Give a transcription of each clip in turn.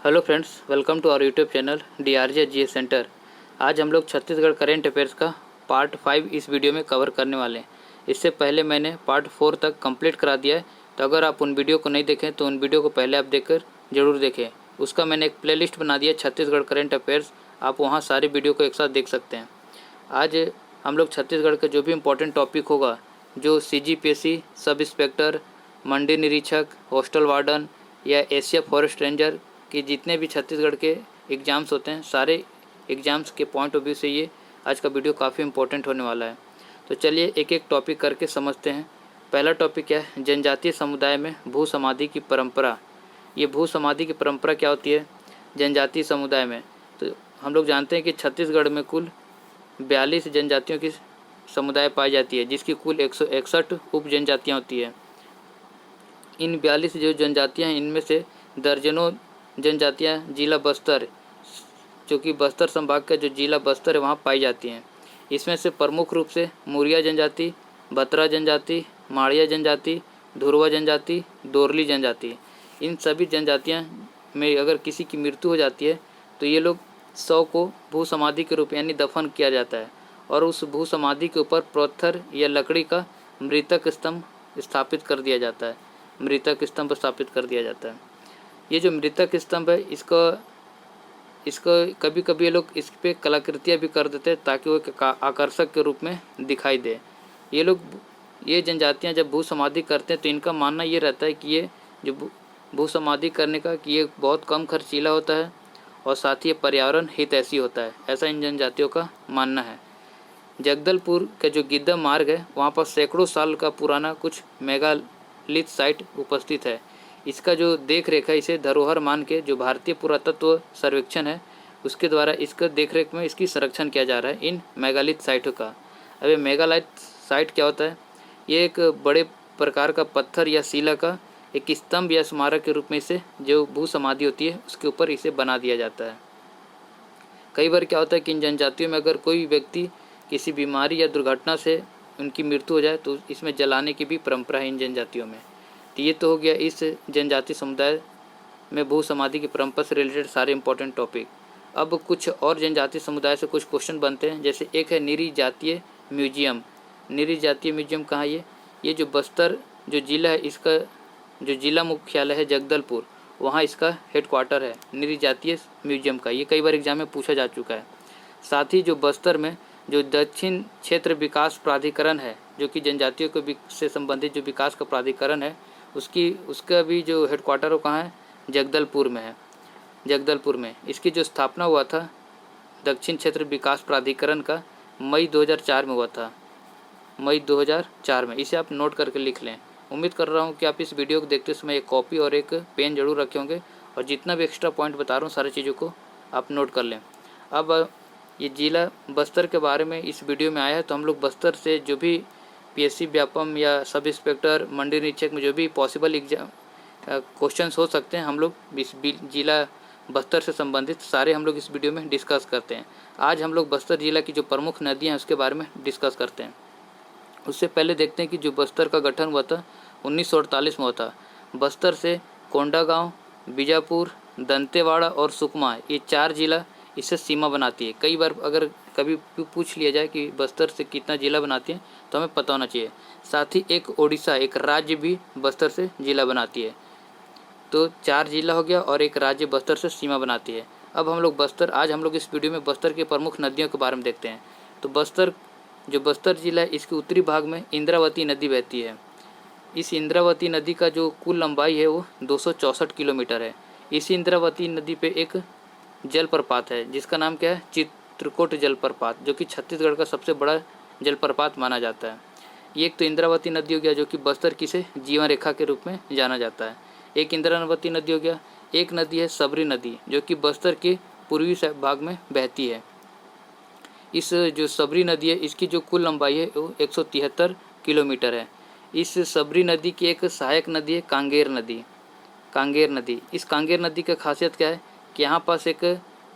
Hello friends, welcome to our YouTube channel DRJ GS centre. आज हम लोग Chhattisgarh current affairs का पार्ट 5 इस वीडियो में कवर करने वाले हैं। इससे पहले मैंने पार्ट 4 तक कंप्लीट करा दिया है, तो अगर आप उन वीडियो को नहीं देखें तो उन वीडियो को पहले आप देखकर ज़रूर देखें। उसका मैंने एक प्लेलिस्ट बना दिया छत्तीसगढ़ करेंट अफेयर्स, आप वहाँ सारे वीडियो को एक साथ देख सकते हैं। आज हम लोग छत्तीसगढ़ का जो भी इम्पोर्टेंट टॉपिक होगा, जो CGPSC सब इंस्पेक्टर, मंडी निरीक्षक, हॉस्टल वार्डन या एशिया फॉरेस्ट रेंजर कि जितने भी छत्तीसगढ़ के एग्ज़ाम्स होते हैं, सारे एग्ज़ाम्स के पॉइंट ऑफ व्यू से ये आज का वीडियो काफ़ी इंपॉर्टेंट होने वाला है। तो चलिए एक एक टॉपिक करके समझते हैं। पहला टॉपिक क्या है? जनजातीय समुदाय में भू समाधि की परंपरा। ये भू समाधि की परंपरा क्या होती है जनजातीय समुदाय में? तो हम लोग जानते हैं कि छत्तीसगढ़ में कुल 42 जनजातियों की समुदाय पाई जाती है, जिसकी कुल 161 उप जनजातियाँ होती है। इन 42 जो जनजातियाँ हैं, इनमें से दर्जनों जनजातियाँ जिला बस्तर, जो कि बस्तर संभाग का जो जिला बस्तर है वहाँ पाई जाती हैं। इसमें से प्रमुख रूप से मुरिया जनजाति, बतरा जनजाति, माड़िया जनजाति, धुरवा जनजाति, दोरली जनजाति, इन सभी जनजातियाँ में अगर किसी की मृत्यु हो जाती है तो ये लोग 100 को भू समाधि के रूप यानी दफन किया जाता है, और उस भू समाधि के ऊपर पत्थर या लकड़ी का मृतक स्तंभ स्थापित कर दिया जाता है। मृतक स्तंभ स्थापित कर दिया जाता है। ये जो मृतक स्तंभ है, इसको कभी कभी ये लोग इस पर कलाकृतियाँ भी कर देते हैं ताकि वो एक आकर्षक के रूप में दिखाई दे। ये जनजातियाँ जब भू समाधि करते हैं तो इनका मानना ये रहता है कि ये जो भू समाधि करने का कि ये बहुत कम खर्चीला होता है और साथ ही ये पर्यावरण हितैषी होता है, ऐसा इन जनजातियों का मानना है। जगदलपुर का जो गिद्दा मार्ग है, वहाँ पर सैकड़ों साल का पुराना कुछ मेगालिथ साइट उपस्थित है। इसका जो देख रेख है, इसे धरोहर मान के जो भारतीय पुरातत्व सर्वेक्षण है उसके द्वारा इसका देख रेख में इसकी संरक्षण किया जा रहा है इन मेगालिथ साइटों का। अब ये मेगालिथ साइट क्या होता है? ये एक बड़े प्रकार का पत्थर या शिला का एक स्तंभ या स्मारक के रूप में इसे जो भू समाधि होती है उसके ऊपर इसे बना दिया जाता है। कई बार क्या होता है कि इन जनजातियों में अगर कोई व्यक्ति किसी बीमारी या दुर्घटना से उनकी मृत्यु हो जाए तो इसमें जलाने की भी परंपरा है इन जनजातियों में। तो ये तो हो गया इस जनजाति समुदाय में भू समाधि की परंपरा से रिलेटेड सारे इंपॉर्टेंट टॉपिक। अब कुछ और जनजाति समुदाय से कुछ क्वेश्चन बनते हैं, जैसे एक है निरी जातीय म्यूजियम। निरी जातीय म्यूजियम कहाँ है? ये जो बस्तर जो जिला है, इसका जो जिला मुख्यालय है जगदलपुर, वहाँ इसका हेडक्वार्टर है निरी जातीय म्यूजियम का। ये कई बार एग्जाम में पूछा जा चुका है। साथ ही जो बस्तर में जो दक्षिण क्षेत्र विकास प्राधिकरण है, जो कि जनजातियों के से संबंधित जो विकास का प्राधिकरण है, उसका भी जो हेडक्वार्टर हो कहाँ है? जगदलपुर में है। जगदलपुर में इसकी जो स्थापना हुआ था दक्षिण क्षेत्र विकास प्राधिकरण का मई 2004 में हुआ था। मई 2004 में। इसे आप नोट करके लिख लें। उम्मीद कर रहा हूँ कि आप इस वीडियो को देखते समय एक कॉपी और एक पेन जरूर रखे होंगे, और जितना भी एक्स्ट्रा पॉइंट बता रहा हूँ सारी चीज़ों को आप नोट कर लें। अब ये जिला बस्तर के बारे में इस वीडियो में आया है, तो हम लोग बस्तर से जो भी PSC व्यापम या सब इंस्पेक्टर, मंडी निरीक्षक में जो भी पॉसिबल एग्जाम क्वेश्चंस हो सकते हैं, हम लोग इस जिला बस्तर से संबंधित सारे हम लोग इस वीडियो में डिस्कस करते हैं। आज हम लोग बस्तर जिला की जो प्रमुख नदियाँ हैं उसके बारे में डिस्कस करते हैं। उससे पहले देखते हैं कि जो बस्तर का गठन हुआ था 1948 में हुआ था। बस्तर से कोंडागांव, बीजापुर, दंतेवाड़ा और सुकमा, ये 4 जिला इससे सीमा बनाती है। कई बार अगर कभी पूछ लिया जाए कि बस्तर से कितना जिला बनाती है तो हमें पता होना चाहिए। साथ ही एक ओडिशा, एक राज्य भी बस्तर से जिला बनाती है। तो 4 जिला हो गया और एक राज्य बस्तर से सीमा बनाती है। अब हम लोग आज हम लोग इस वीडियो में बस्तर के प्रमुख नदियों के बारे में देखते हैं। तो बस्तर जिला है, इसके उत्तरी भाग में इंद्रावती नदी बहती है। इस इंद्रावती नदी का जो कुल लंबाई है वो 264 किलोमीटर है। इस इंद्रावती नदी पे एक जलप्रपात है जिसका नाम क्या है? चित्रकूट जलप्रपात, जो कि छत्तीसगढ़ का सबसे बड़ा जलप्रपात माना जाता है। ये एक तो इंद्रावती नदी हो गया जो कि बस्तर की से जीवन रेखा के रूप में जाना जाता है। एक इंद्रावती नदी हो गया। एक नदी है सबरी नदी, जो कि बस्तर के पूर्वी भाग में बहती है। इस जो सबरी नदी है, इसकी जो कुल लंबाई है वो 173 किलोमीटर है। इस सबरी नदी की एक सहायक नदी है कांगेर नदी। कांगेर नदी, इस कांगेर नदी का खासियत क्या है कि यहाँ पास एक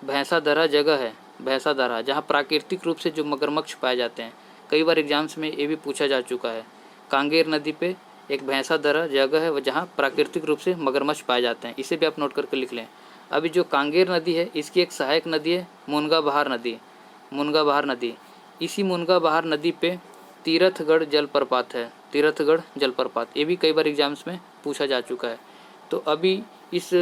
भैंसादरा जगह है, भैंसादरा, जहाँ प्राकृतिक रूप से जो मगरमच्छ पाए जाते हैं। कई बार एग्जाम्स में ये भी पूछा जा चुका है। कांगेर नदी पे एक भैंसा दर्रा जगह है जहाँ प्राकृतिक रूप से मगरमच्छ पाए जाते हैं, इसे भी आप नोट करके लिख लें। अभी जो कांगेर नदी है इसकी एक सहायक नदी है मुनगा बहार नदी, मुनगा बहार नदी। इसी मुनगा बहार नदी पे तीरथगढ़ जलप्रपात है, तीरथगढ़ जलप्रपात, ये भी कई बार एग्जाम्स में पूछा जा चुका है। तो अभी इस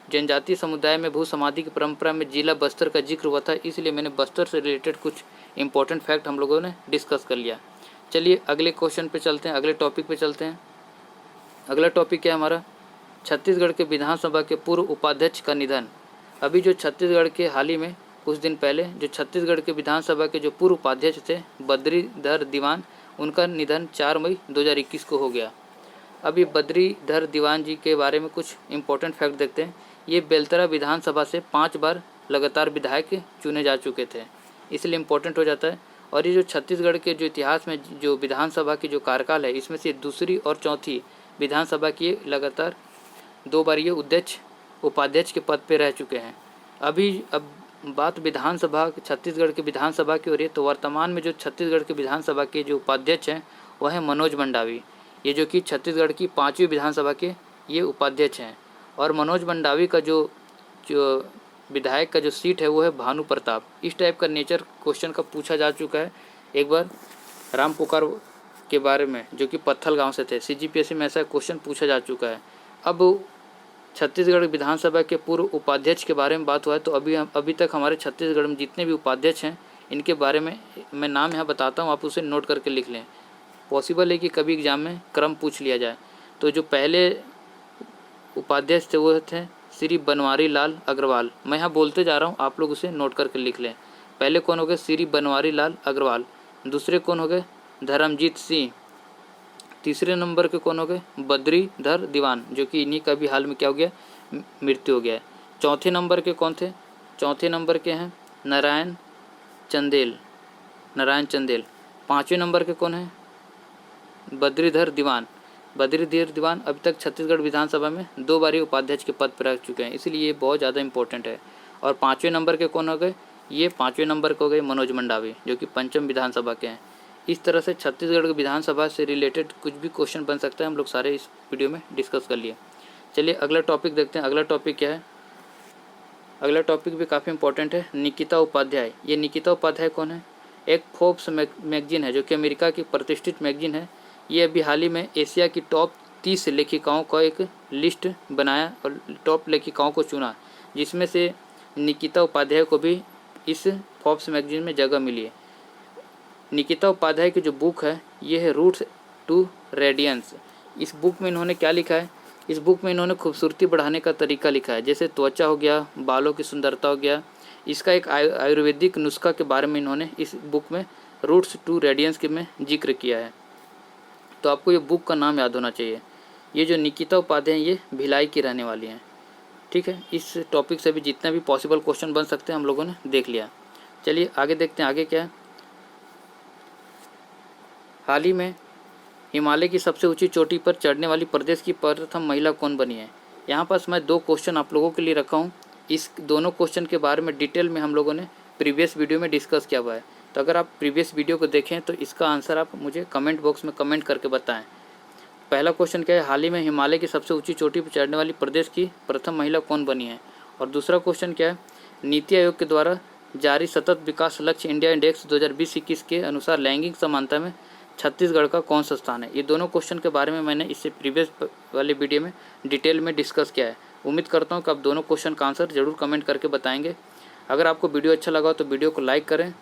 जनजातीय समुदाय में भू समाधि की परंपरा में जिला बस्तर का जिक्र हुआ था, इसलिए मैंने बस्तर से रिलेटेड कुछ इंपॉर्टेंट फैक्ट हम लोगों ने डिस्कस कर लिया। चलिए अगले क्वेश्चन पे चलते हैं, अगले टॉपिक पे चलते हैं। अगला टॉपिक क्या है हमारा, छत्तीसगढ़ के विधानसभा के पूर्व उपाध्यक्ष का निधन। अभी जो छत्तीसगढ़ के हाल ही में कुछ दिन पहले जो छत्तीसगढ़ के विधानसभा के जो पूर्व उपाध्यक्ष थे बद्रीधर दीवान, उनका निधन 4 मई 2021 को हो गया। अभी बद्रीधर दीवान जी के बारे में कुछ इंपॉर्टेंट फैक्ट देखते हैं। ये बेलतरा विधानसभा से 5 बार लगातार विधायक चुने जा चुके थे, इसलिए इम्पोर्टेंट हो जाता है। और ये जो छत्तीसगढ़ के जो इतिहास में जो विधानसभा की जो कार्यकाल है, इसमें से दूसरी और चौथी विधानसभा की लगातार 2 बार ये उपाध्यक्ष के पद पे रह चुके हैं। अब बात विधानसभा छत्तीसगढ़ के विधानसभा की हो रही है, तो वर्तमान में जो छत्तीसगढ़ के विधानसभा के जो उपाध्यक्ष हैं वह है मनोज मंडावी, ये जो कि छत्तीसगढ़ की 5वीं विधानसभा के ये उपाध्यक्ष हैं। और मनोज मंडावी का जो विधायक का जो सीट है वो है भानु प्रताप। इस टाइप का नेचर क्वेश्चन का पूछा जा चुका है एक बार राम पुकार के बारे में, जो कि पत्थल गांव से थे। CGPSC में ऐसा क्वेश्चन पूछा जा चुका है। अब छत्तीसगढ़ विधानसभा के पूर्व उपाध्यक्ष के बारे में बात हुआ है, तो अभी तक हमारे छत्तीसगढ़ में जितने भी उपाध्यक्ष हैं इनके बारे में मैं नाम यहाँ बताता हूँ, आप उसे नोट करके लिख लें। पॉसिबल है कि कभी एग्जाम में क्रम पूछ लिया जाए। तो जो पहले उपाध्यक्ष थे वो थे श्री बनवारी लाल अग्रवाल। मैं यहाँ बोलते जा रहा हूँ, आप लोग उसे नोट करके लिख लें। पहले कौन हो गए, श्री बनवारी लाल अग्रवाल। दूसरे कौन हो गए, धर्मजीत सिंह। तीसरे नंबर के कौन हो गए, बद्रीधर दीवान, जो कि इन्हीं का भी हाल में क्या हो गया, मृत्यु हो गया है। चौथे नंबर के कौन थे, चौथे नंबर के हैं नारायण चंदेल। 5वें नंबर के कौन है, बद्रीधर दीवान। अभी तक छत्तीसगढ़ विधानसभा में 2 बार उपाध्यक्ष के पद पर रह चुके हैं, इसलिए ये बहुत ज़्यादा इंपॉर्टेंट है। और 5वें नंबर के कौन हो गए, ये 5वें नंबर के हो गए मनोज मंडावी, जो कि 5वीं विधानसभा के हैं। इस तरह से छत्तीसगढ़ की विधानसभा से रिलेटेड कुछ भी क्वेश्चन बन सकता है, हम लोग सारे इस वीडियो में डिस्कस कर लिए। चलिए अगला टॉपिक देखते हैं। अगला टॉपिक क्या है, अगला टॉपिक भी काफ़ी इंपॉर्टेंट है, निकिता उपाध्याय। ये निकिता उपाध्याय कौन है, एक फोर्ब्स मैगजीन है जो कि अमेरिका की प्रतिष्ठित मैगजीन है। ये अभी हाल ही में एशिया की टॉप 30 लेखिकाओं का एक लिस्ट बनाया और टॉप लेखिकाओं को चुना, जिसमें से निकिता उपाध्याय को भी इस फोर्ब्स मैगजीन में जगह मिली है। निकिता उपाध्याय की जो बुक है ये है रूट्स टू रेडियंस। इस बुक में इन्होंने क्या लिखा है, इस बुक में इन्होंने खूबसूरती बढ़ाने का तरीका लिखा है, जैसे त्वचा हो गया, बालों की सुंदरता हो गया। इसका एक आयुर्वेदिक नुस्खा के बारे में इन्होंने इस बुक में रूट्स टू रेडियंस के में जिक्र किया है। तो आपको ये बुक का नाम याद होना चाहिए। ये जो निकिता उपाध्याय हैं ये भिलाई की रहने वाली हैं, ठीक है। इस टॉपिक से भी जितना भी पॉसिबल क्वेश्चन बन सकते हैं हम लोगों ने देख लिया। चलिए आगे देखते हैं, आगे क्या है। हाल ही में हिमालय की सबसे ऊंची चोटी पर चढ़ने वाली प्रदेश की प्रथम महिला कौन बनी है। यहाँ पास मैं 2 क्वेश्चन आप लोगों के लिए रखा हूँ। इस दोनों क्वेश्चन के बारे में डिटेल में हम लोगों ने प्रीवियस वीडियो में डिस्कस किया हुआ है, तो अगर आप प्रीवियस वीडियो को देखें तो इसका आंसर आप मुझे कमेंट बॉक्स में कमेंट करके बताएं। पहला क्वेश्चन क्या है, हाल ही में हिमालय की सबसे ऊंची चोटी पर चढ़ने वाली प्रदेश की प्रथम महिला कौन बनी है। और दूसरा क्वेश्चन क्या है, नीति आयोग के द्वारा जारी सतत विकास लक्ष्य इंडिया इंडेक्स 2020-21 के अनुसार लैंगिक समानता में छत्तीसगढ़ का कौन सा स्थान है। ये दोनों क्वेश्चन के बारे में मैंने इससे प्रीवियस वाले वीडियो में डिटेल में डिस्कस किया है। उम्मीद करता हूँ कि आप दोनों क्वेश्चन का आंसर जरूर कमेंट करके बताएंगे। अगर आपको वीडियो अच्छा लगा तो वीडियो को लाइक करें,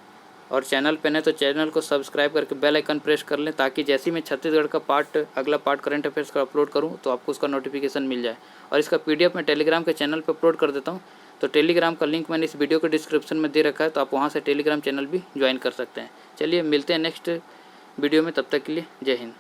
और चैनल पे नहीं तो चैनल को सब्सक्राइब करके बेल आइकन प्रेस कर लें, ताकि जैसे ही मैं छत्तीसगढ़ का अगला पार्ट करंट अफेयर्स का अपलोड करूं तो आपको उसका नोटिफिकेशन मिल जाए। और इसका PDF मैं टेलीग्राम के चैनल पर अपलोड कर देता हूं, तो टेलीग्राम का लिंक मैंने इस वीडियो के डिस्क्रिप्शन में दे रखा है, तो आप वहां से टेलीग्राम चैनल भी ज्वाइन कर सकते हैं। चलिए मिलते हैं नेक्स्ट वीडियो में, तब तक के लिए जय हिंद।